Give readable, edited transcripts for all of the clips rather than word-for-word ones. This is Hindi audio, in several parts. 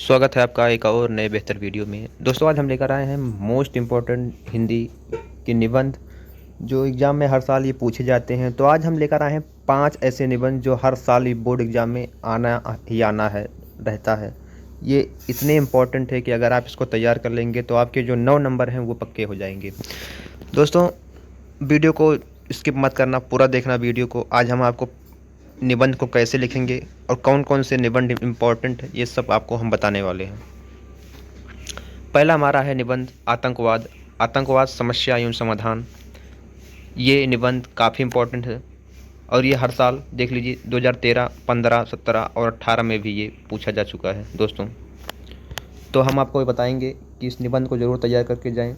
स्वागत है आपका एक और नए बेहतर वीडियो में। दोस्तों, आज हम लेकर आए हैं मोस्ट इम्पोर्टेंट हिंदी के निबंध जो एग्ज़ाम में हर साल ये पूछे जाते हैं। तो आज हम लेकर आए हैं 5 ऐसे निबंध जो हर साल ये बोर्ड एग्ज़ाम में आना ही आना है रहता है। ये इतने इम्पोर्टेंट है कि अगर आप इसको तैयार कर लेंगे तो आपके जो 9 नंबर हैं वो पक्के हो जाएंगे। दोस्तों, वीडियो को स्किप मत करना, पूरा देखना वीडियो को। आज हम आपको निबंध को कैसे लिखेंगे और कौन कौन से निबंध इम्पोर्टेंट है ये सब आपको हम बताने वाले हैं। पहला हमारा है निबंध आतंकवाद। आतंकवाद समस्या एवं समाधान। ये निबंध काफ़ी इम्पोर्टेंट है और ये हर साल देख लीजिए 2013, 15, 17 और 18 में भी ये पूछा जा चुका है दोस्तों। तो हम आपको ये बताएंगे कि इस निबंध को ज़रूर तैयार करके जाएं।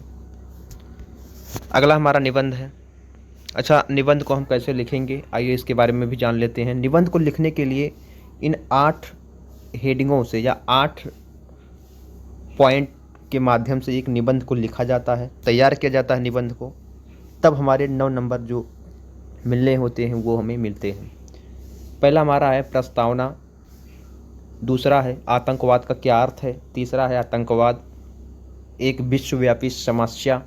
अगला हमारा निबंध है। अच्छा, निबंध को हम कैसे लिखेंगे आइए इसके बारे में भी जान लेते हैं। निबंध को लिखने के लिए इन 8 हेडिंगों से या 8 पॉइंट के माध्यम से एक निबंध को लिखा जाता है, तैयार किया जाता है निबंध को। तब हमारे 9 नंबर जो मिलने होते हैं वो हमें मिलते हैं। पहला हमारा है प्रस्तावना, दूसरा है आतंकवाद का क्या अर्थ है, तीसरा है आतंकवाद एक विश्वव्यापी समस्या,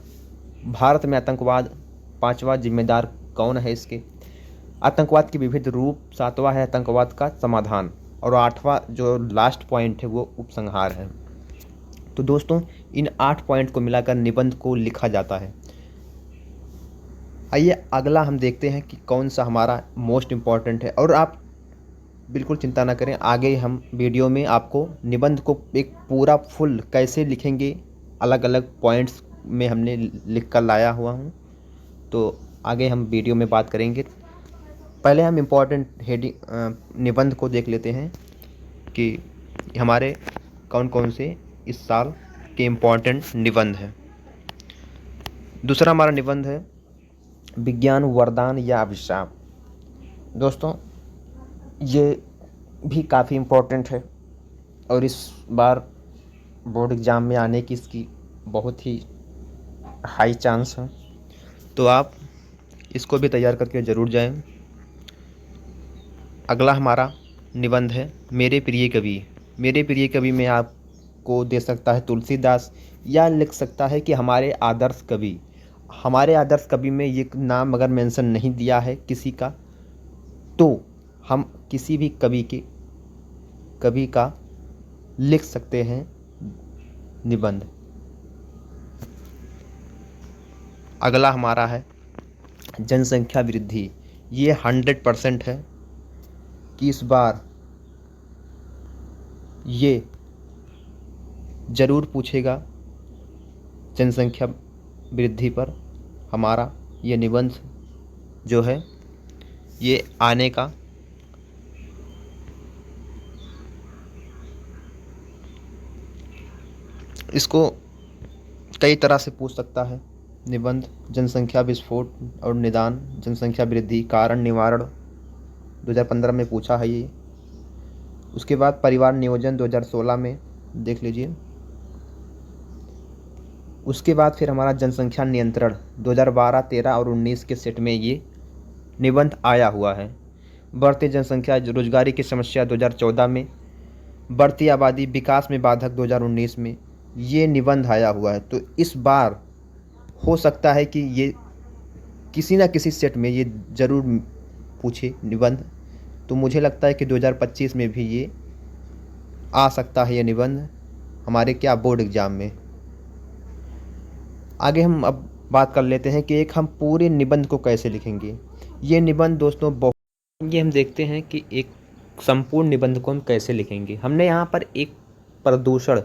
भारत में आतंकवाद, पांचवा जिम्मेदार कौन है इसके, आतंकवाद के विविध रूप, सातवां है आतंकवाद का समाधान और आठवां जो लास्ट पॉइंट है वो उपसंहार है। तो दोस्तों, इन 8 पॉइंट को मिलाकर निबंध को लिखा जाता है। आइए अगला हम देखते हैं कि कौन सा हमारा मोस्ट इम्पॉर्टेंट है। और आप बिल्कुल चिंता ना करें, आगे हम वीडियो में आपको निबंध को एक पूरा फुल कैसे लिखेंगे अलग अलग पॉइंट्स में हमने लिख कर लाया हुआ हूँ, तो आगे हम वीडियो में बात करेंगे। पहले हम इम्पॉर्टेंट हेडिंग निबंध को देख लेते हैं कि हमारे कौन कौन से इस साल के इम्पॉर्टेंट निबंध हैं। दूसरा हमारा निबंध है विज्ञान वरदान या अभिशाप। दोस्तों, ये भी काफ़ी इम्पोर्टेंट है और इस बार बोर्ड एग्ज़ाम में आने की इसकी बहुत ही हाई चांस है, तो आप इसको भी तैयार करके ज़रूर जाएं। अगला हमारा निबंध है मेरे प्रिय कवि। मेरे प्रिय कवि में आपको दे सकता है तुलसीदास या लिख सकता है कि हमारे आदर्श कवि। हमारे आदर्श कवि में ये नाम अगर मेंशन नहीं दिया है किसी का तो हम किसी भी कवि का लिख सकते हैं निबंध। अगला हमारा है जनसंख्या वृद्धि। ये 100% है कि इस बार ये ज़रूर पूछेगा जनसंख्या वृद्धि पर। हमारा ये निबंध जो है ये आने का इसको कई तरह से पूछ सकता है निबंध। जनसंख्या विस्फोट और निदान, जनसंख्या वृद्धि कारण निवारण 2015 में पूछा है ये। उसके बाद परिवार नियोजन 2016 में देख लीजिए। उसके बाद फिर हमारा जनसंख्या नियंत्रण 2012, 13 और 19 के सेट में ये निबंध आया हुआ है। बढ़ती जनसंख्या रोजगारी की समस्या 2014 में, बढ़ती आबादी विकास में बाधक 2019 में ये निबंध आया हुआ है। तो इस बार हो सकता है कि ये किसी ना किसी सेट में ये ज़रूर पूछे निबंध। तो मुझे लगता है कि 2025 में भी ये आ सकता है ये निबंध हमारे क्या बोर्ड एग्ज़ाम में। आगे हम अब बात कर लेते हैं कि एक हम पूरे निबंध को कैसे लिखेंगे। ये निबंध दोस्तों ये हम देखते हैं कि एक संपूर्ण निबंध को हम कैसे लिखेंगे। हमने यहाँ पर एक प्रदूषण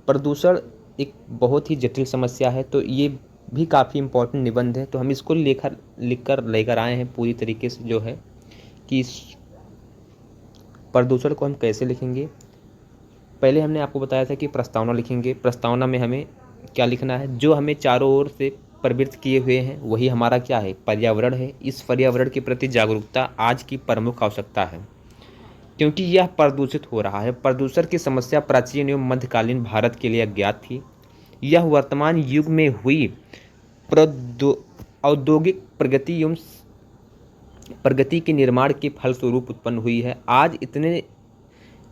प्रदूषण एक बहुत ही जटिल समस्या है, तो ये भी काफ़ी इम्पोर्टेंट निबंध है। तो हम इसको लेकर आए हैं पूरी तरीके से, जो है कि इस प्रदूषण को हम कैसे लिखेंगे। पहले हमने आपको बताया था कि प्रस्तावना लिखेंगे। प्रस्तावना में हमें क्या लिखना है, जो हमें चारों ओर से प्रवृत्त किए हुए हैं वही हमारा क्या है, पर्यावरण है। इस पर्यावरण के प्रति जागरूकता आज की प्रमुख आवश्यकता है क्योंकि यह प्रदूषित हो रहा है। प्रदूषण की समस्या प्राचीन एवं मध्यकालीन भारत के लिए अज्ञात थी। यह वर्तमान युग में हुई औद्योगिक प्रगति एवं प्रगति के निर्माण के फलस्वरूप उत्पन्न हुई है। आज इतने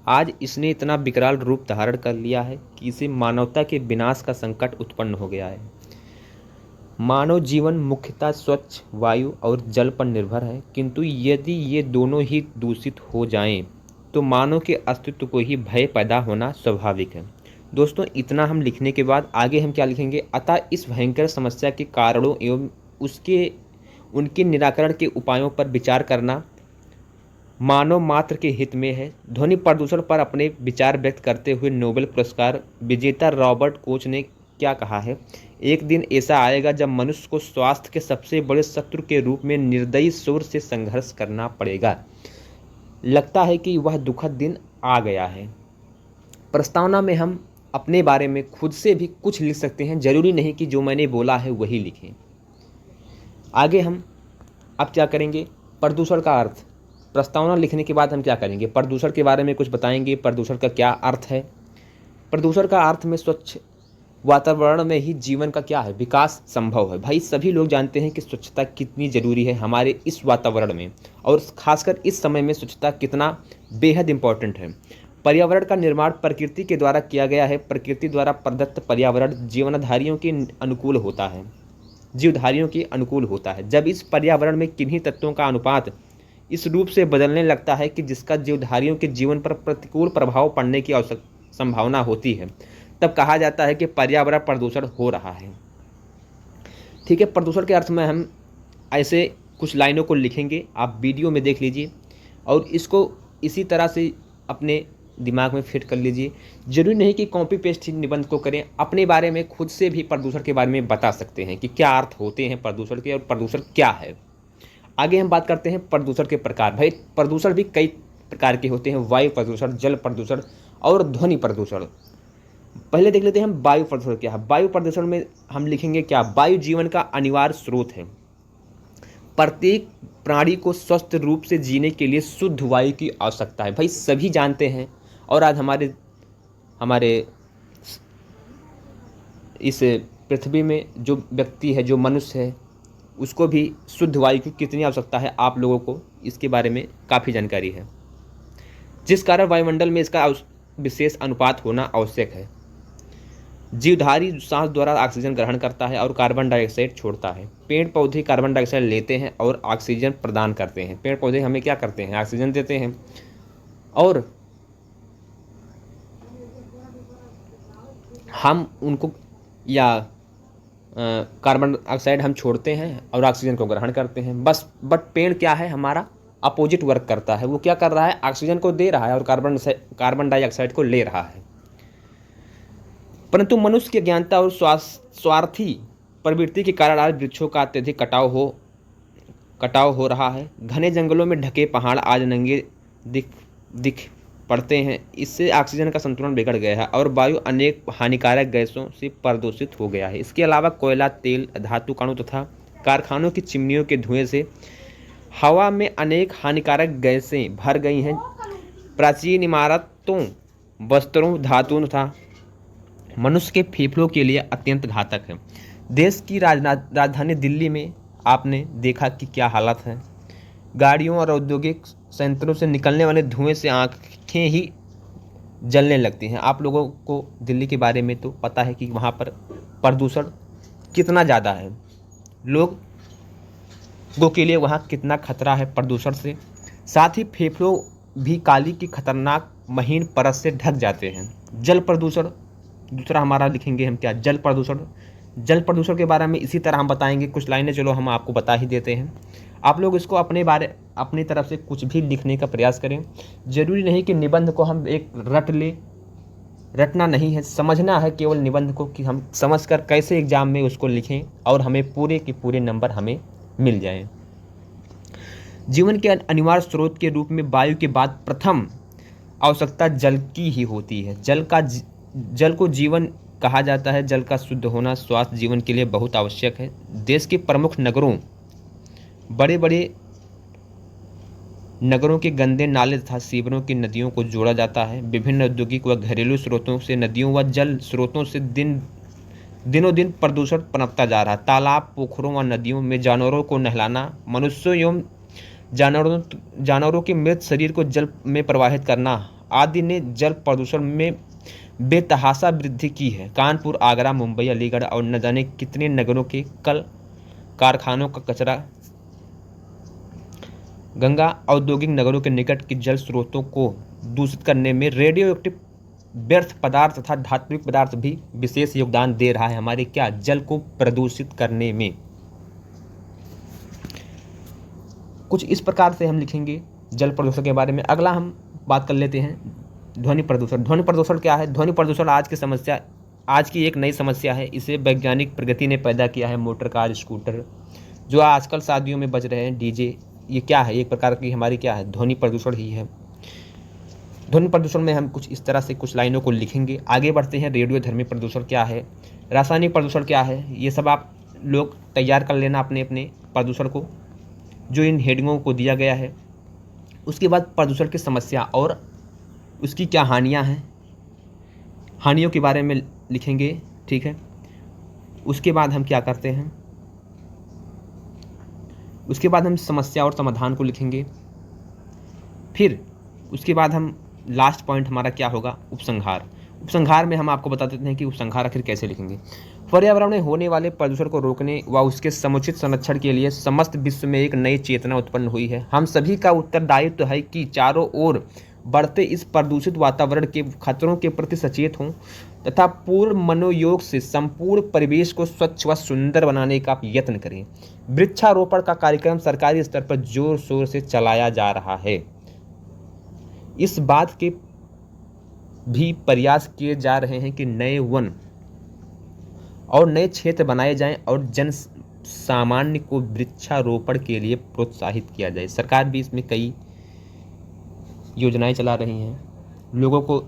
आज इसने इतना विकराल रूप धारण कर लिया है कि इसे मानवता के विनाश का संकट उत्पन्न हो गया है। मानव जीवन मुख्यतः स्वच्छ वायु और जल पर निर्भर है, किंतु यदि ये दोनों ही दूषित हो जाएं, तो मानव के अस्तित्व को ही भय पैदा होना स्वाभाविक है। दोस्तों, इतना हम लिखने के बाद आगे हम क्या लिखेंगे? अतः इस भयंकर समस्या के कारणों एवं उनके निराकरण के उपायों पर विचार करना मानव मात्र के हित में है। ध्वनि प्रदूषण पर अपने विचार व्यक्त करते हुए नोबेल पुरस्कार विजेता रॉबर्ट कोच ने क्या कहा है? एक दिन ऐसा आएगा जब मनुष्य को स्वास्थ्य के सबसे बड़े शत्रु के रूप में निर्दयी शोर से संघर्ष करना पड़ेगा। लगता है कि वह दुखद दिन आ गया है। प्रस्तावना में हम अपने बारे में खुद से भी कुछ लिख सकते हैं, जरूरी नहीं कि जो मैंने बोला है वही लिखें। आगे हम अब क्या करेंगे? प्रदूषण का अर्थ। प्रस्तावना लिखने के बाद हम क्या करेंगे? प्रदूषण के बारे में कुछ बताएंगे। प्रदूषण का क्या अर्थ है? प्रदूषण का अर्थ में स्वच्छ वातावरण में ही जीवन का क्या है? विकास संभव है। भाई सभी लोग जानते हैं कि स्वच्छता कितनी ज़रूरी है हमारे इस वातावरण में, और खासकर इस समय में स्वच्छता कितना बेहद इम्पॉर्टेंट है। पर्यावरण का निर्माण प्रकृति के द्वारा किया गया है। प्रकृति द्वारा प्रदत्त पर्यावरण जीवनधारियों के अनुकूल होता है, जीवधारियों के अनुकूल होता है। जब इस पर्यावरण में किन्हीं तत्वों का अनुपात इस रूप से बदलने लगता है कि जिसका जीवधारियों के जीवन पर प्रतिकूल प्रभाव पड़ने की संभावना होती है, तब कहा जाता है कि पर्यावरण प्रदूषण हो रहा है। ठीक है, प्रदूषण के अर्थ में हम ऐसे कुछ लाइनों को लिखेंगे, आप वीडियो में देख लीजिए और इसको इसी तरह से अपने दिमाग में फिट कर लीजिए। जरूरी नहीं कि कॉपी पेस्ट ही निबंध को करें, अपने बारे में खुद से भी प्रदूषण के बारे में बता सकते हैं कि क्या अर्थ होते हैं प्रदूषण के और प्रदूषण क्या है। आगे हम बात करते हैं प्रदूषण के प्रकार। भाई प्रदूषण भी कई प्रकार के होते हैं, वायु प्रदूषण, जल प्रदूषण और ध्वनि प्रदूषण। पहले देख लेते हैं हम वायु प्रदूषण क्या है। वायु प्रदूषण में हम लिखेंगे क्या? वायु जीवन का अनिवार्य स्रोत है। प्रत्येक प्राणी को स्वस्थ रूप से जीने के लिए शुद्ध वायु की आवश्यकता है। भाई सभी जानते हैं, और आज हमारे इस पृथ्वी में जो व्यक्ति है, जो मनुष्य है, उसको भी शुद्ध वायु की कितनी आवश्यकता है, आप लोगों को इसके बारे में काफ़ी जानकारी है, जिस कारण वायुमंडल में इसका विशेष अनुपात होना आवश्यक है। जीवधारी सांस द्वारा ऑक्सीजन ग्रहण करता है और कार्बन डाइऑक्साइड छोड़ता है। पेड़ पौधे कार्बन डाइऑक्साइड लेते हैं और ऑक्सीजन प्रदान करते हैं। पेड़ पौधे हमें क्या करते हैं? ऑक्सीजन देते हैं, और हम उनको कार्बन डाइऑक्साइड हम छोड़ते हैं और ऑक्सीजन को ग्रहण करते हैं। बस बट पेड़ क्या है? हमारा अपोजिट वर्क करता है। वो क्या कर रहा है? ऑक्सीजन को दे रहा है और कार्बन डाइऑक्साइड को ले रहा है। परंतु मनुष्य की अज्ञानता और स्वार्थी प्रवृत्ति के कारण आज वृक्षों का अत्यधिक कटाव हो रहा है। घने जंगलों में ढके पहाड़ आज नंगे दिख पड़ते हैं। इससे ऑक्सीजन का संतुलन बिगड़ गया है और वायु अनेक हानिकारक गैसों से प्रदूषित हो गया है। इसके अलावा कोयला, तेल, धातु कणों तथा कारखानों की चिमनियों के धुएं से हवा में अनेक हानिकारक गैसें भर गई हैं। प्राचीन इमारतों, वस्त्रों, धातुओं तथा मनुष्य के फेफड़ों के लिए अत्यंत घातक है। देश की राजधानी दिल्ली में आपने देखा कि क्या हालत है। गाड़ियों और औद्योगिक संयंत्रों से निकलने वाले धुएं से आंखें ही जलने लगती हैं। आप लोगों को दिल्ली के बारे में तो पता है कि वहाँ पर प्रदूषण कितना ज़्यादा है, लोगों के लिए वहाँ कितना खतरा है प्रदूषण से। साथ ही फेफड़ों भी काली की खतरनाक महीन परत से ढक जाते हैं। जल प्रदूषण दूसरा हमारा लिखेंगे हम क्या? जल प्रदूषण। जल प्रदूषण के बारे में इसी तरह हम बताएंगे, कुछ लाइनें चलो हम आपको बता ही देते हैं। आप लोग इसको अपनी तरफ से कुछ भी लिखने का प्रयास करें। जरूरी नहीं कि निबंध को हम एक रटना नहीं है, समझना है केवल निबंध को, कि हम समझकर कैसे एग्जाम में उसको लिखें और हमें पूरे के पूरे नंबर हमें मिल जाएं। जीवन के अनिवार्य स्रोत के रूप में वायु के बाद प्रथम आवश्यकता जल की ही होती है। जल को जीवन कहा जाता है। जल का शुद्ध होना स्वास्थ्य जीवन के लिए बहुत आवश्यक है। देश के प्रमुख नगरों, बड़े बड़े नगरों के गंदे नाले तथा सीवरों की नदियों को जोड़ा जाता है। विभिन्न औद्योगिक व घरेलू स्रोतों से नदियों व जल स्रोतों से दिनों दिन प्रदूषण पनपता जा रहा है। तालाब, पोखरों व नदियों में जानवरों को नहलाना, मनुष्यों एवं जानवरों के मृत शरीर को जल में प्रवाहित करना आदि ने जल प्रदूषण में बेतहाशा वृद्धि की है। कानपुर, आगरा, मुंबई, अलीगढ़ और न जाने कितने नगरों के कल कारखानों का कचरा गंगा औद्योगिक नगरों के निकट के जल स्रोतों को दूषित करने में रेडियो एक्टिव व्यर्थ पदार्थ तथा धात्विक पदार्थ भी विशेष योगदान दे रहा है हमारे क्या जल को प्रदूषित करने में। कुछ इस प्रकार से हम लिखेंगे जल प्रदूषण के बारे में। अगला हम बात कर लेते हैं ध्वनि प्रदूषण। ध्वनि प्रदूषण क्या है? ध्वनि प्रदूषण आज की एक नई समस्या है। इसे वैज्ञानिक प्रगति ने पैदा किया है। मोटर कार, स्कूटर जो आजकल शादियों में बज रहे हैं, डीजे, ये क्या है? एक प्रकार की हमारी क्या है? ध्वनि प्रदूषण ही है। ध्वनि प्रदूषण में हम कुछ इस तरह से कुछ लाइनों को लिखेंगे। आगे बढ़ते हैं। रेडियोधर्मी प्रदूषण क्या है? रासायनिक प्रदूषण क्या है? ये सब आप लोग तैयार कर लेना अपने अपने प्रदूषण को, जो इन हेडिंगों को दिया गया है। उसके बाद प्रदूषण की समस्या और उसकी क्या हानियां हैं, हानियों के बारे में लिखेंगे, ठीक है। उसके बाद हम क्या करते हैं, उसके बाद हम समस्या और समाधान को लिखेंगे। फिर उसके बाद हम लास्ट पॉइंट हमारा क्या होगा? उपसंहार। उपसंहार में हम आपको बता देते हैं कि उपसंहार आखिर कैसे लिखेंगे। पर्यावरण में होने वाले प्रदूषण को रोकने व उसके समुचित संरक्षण के लिए समस्त विश्व में एक नई चेतना उत्पन्न हुई है। हम सभी का उत्तरदायित्व है कि चारों ओर बढ़ते इस प्रदूषित वातावरण के खतरों के प्रति सचेत हों तथा पूर्ण मनोयोग से संपूर्ण परिवेश को स्वच्छ व सुंदर बनाने का यत्न करें। वृक्षारोपण का कार्यक्रम सरकारी स्तर पर जोर शोर से चलाया जा रहा है। इस बात के भी प्रयास किए जा रहे हैं कि नए वन और नए क्षेत्र बनाए जाएं और जन सामान्य को वृक्षारोपण के लिए प्रोत्साहित किया जाए। सरकार भी इसमें कई योजनाएं चला रही हैं, लोगों को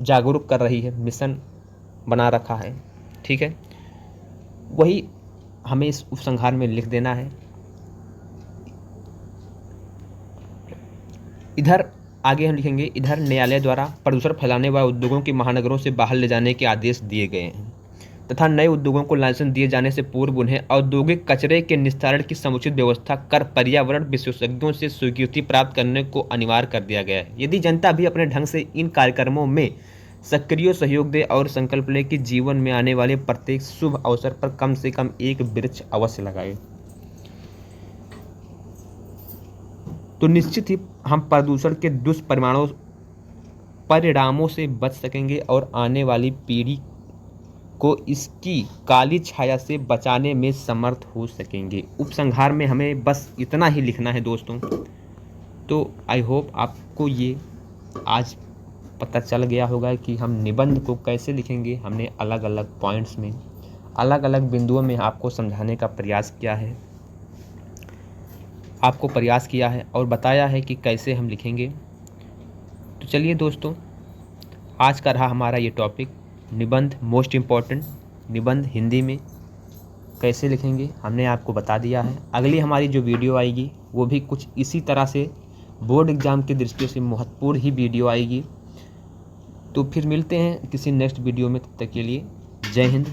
जागरूक कर रही है, मिशन बना रखा है, ठीक है। वही हमें इस उपसंहार में लिख देना है। इधर आगे हम लिखेंगे, इधर न्यायालय द्वारा प्रदूषण फैलाने वाले उद्योगों के महानगरों से बाहर ले जाने के आदेश दिए गए हैं तथा नए उद्योगों को लाइसेंस दिए जाने से पूर्व उन्हें औद्योगिक कचरे के निस्तारण की समुचित व्यवस्था कर पर्यावरण विशेषज्ञों से स्वीकृति प्राप्त करने को अनिवार्य कर दिया गया है। यदि जनता भी अपने ढंग से इन कार्यक्रमों में सक्रिय सहयोग दे और संकल्प ले कि जीवन में आने वाले प्रत्येक शुभ अवसर पर कम से कम एक वृक्ष अवश्य लगाए, तो निश्चित ही हम प्रदूषण के दुष्परिणामों से बच सकेंगे और आने वाली पीढ़ी को इसकी काली छाया से बचाने में समर्थ हो सकेंगे। उपसंहार में हमें बस इतना ही लिखना है दोस्तों। तो आई होप आपको ये आज पता चल गया होगा कि हम निबंध को कैसे लिखेंगे। हमने अलग अलग पॉइंट्स में, अलग अलग बिंदुओं में आपको समझाने का प्रयास किया है, आपको प्रयास किया है और बताया है कि कैसे हम लिखेंगे। तो चलिए दोस्तों, आज का रहा हमारा ये टॉपिक, निबंध, मोस्ट इम्पॉर्टेंट निबंध हिंदी में कैसे लिखेंगे, हमने आपको बता दिया है। अगली हमारी जो वीडियो आएगी वो भी कुछ इसी तरह से बोर्ड एग्ज़ाम की दृष्टि से महत्वपूर्ण ही वीडियो आएगी। तो फिर मिलते हैं किसी नेक्स्ट वीडियो में, तब तक के लिए जय हिंद,